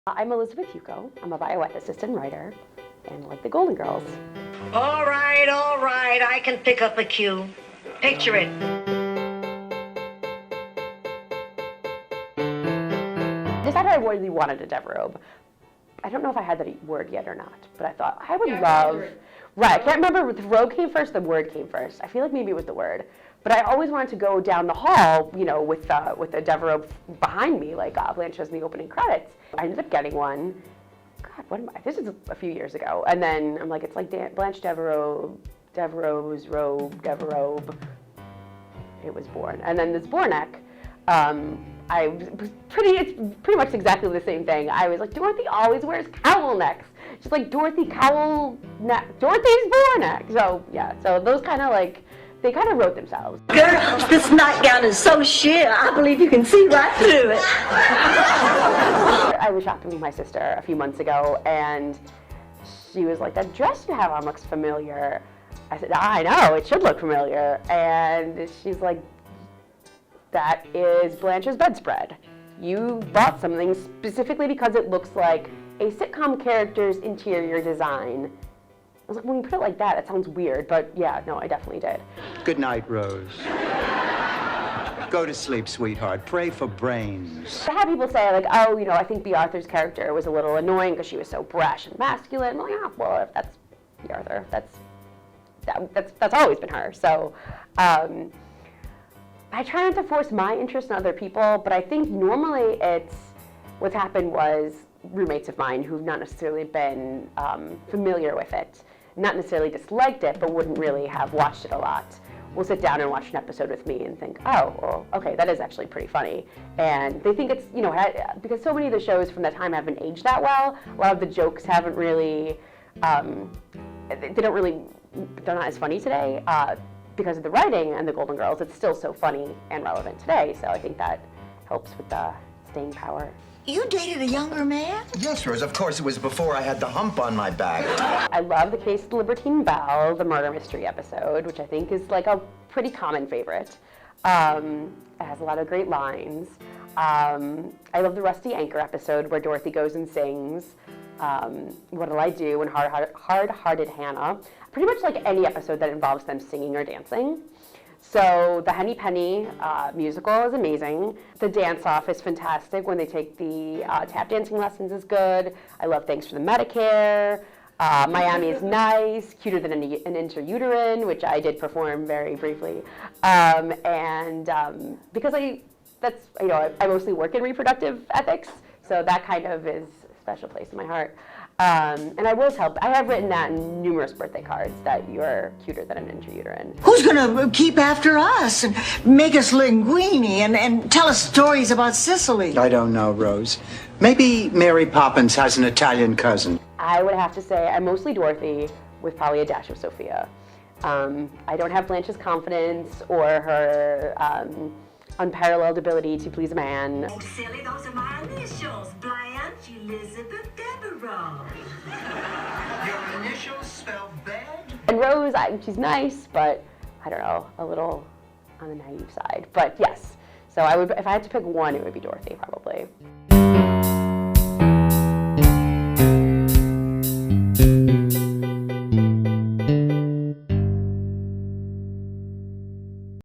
I'm Elizabeth Yuko. I'm a bioethicist and writer, and like the Golden Girls. All right, I can pick up a cue. Picture it. I decided I really wanted a Dev robe. I don't know if I had that word yet or not, but I thought I would love. Right, I can't remember if the robe came first, the word came first. I feel like maybe it was the word. But I always wanted to go down the hall, you know, with a Dev robe behind me, like Blanche does in the opening credits. I ended up getting one. God, what am I? This is a few years ago. And then I'm like, it's like Blanche Devereaux, Devereaux's robe, Devereaux. It was born. And then this boar neck, it's pretty much exactly the same thing. I was like, Dorothy always wears cowl necks. She's like, Dorothy cowl neck, Dorothy's boar neck. So yeah, so those kind of like, they kind of wrote themselves. Girls, this nightgown is so sheer, I believe you can see right through it. I was shopping with my sister a few months ago, and she was like, that dress you have on looks familiar. I said, I know, it should look familiar. And she's like, that is Blanche's bedspread. You bought something specifically because it looks like a sitcom character's interior design. I was like, when you put it like that, it sounds weird, but yeah, no, I definitely did. Good night, Rose. Go to sleep, sweetheart. Pray for brains. I had people say, like, oh, you know, I think Bea Arthur's character was a little annoying because she was so brash and masculine. I'm like, yeah, well, if that's Bea Arthur, that's always been her. So I try not to force my interest in other people, but I think normally what's happened was roommates of mine who've not necessarily been familiar with it, not necessarily disliked it, but wouldn't really have watched it a lot, will sit down and watch an episode with me and think, oh, well, okay, that is actually pretty funny. And they think it's, you know, because so many of the shows from that time haven't aged that well, a lot of the jokes haven't really, they're not as funny today. Because of the writing and the Golden Girls, it's still so funny and relevant today. So I think that helps with the staying power. You dated a younger man? Yes, Rose, of course. It was before I had the hump on my back. I love the Case of the Libertine Belle, the murder mystery episode, which I think is like a pretty common favorite. It has a lot of great lines. I love the Rusty Anchor episode where Dorothy goes and sings What'll I Do? And Hard-Hearted Hannah. Pretty much like any episode that involves them singing or dancing. So the Henny Penny musical is amazing. The dance-off is fantastic. When they take the tap dancing lessons is good. I love Thanks for the Medicare. Miami is Nice, Cuter Than an Intrauterine, which I did perform very briefly. Because I mostly work in reproductive ethics, so that kind of is a special place in my heart. And I will I have written that in numerous birthday cards, that you're cuter than an intrauterine. Who's gonna keep after us and make us linguini and tell us stories about Sicily? I don't know, Rose. Maybe Mary Poppins has an Italian cousin. I would have to say I'm mostly Dorothy with probably a dash of Sophia. I don't have Blanche's confidence or her unparalleled ability to please a man. Oh, silly, those are my initials. Blanche Elizabeth Devereaux. Your initials spelled bad? And Rose, she's nice, but I don't know, a little on the naive side. But yes, so if I had to pick one, it would be Dorothy, probably.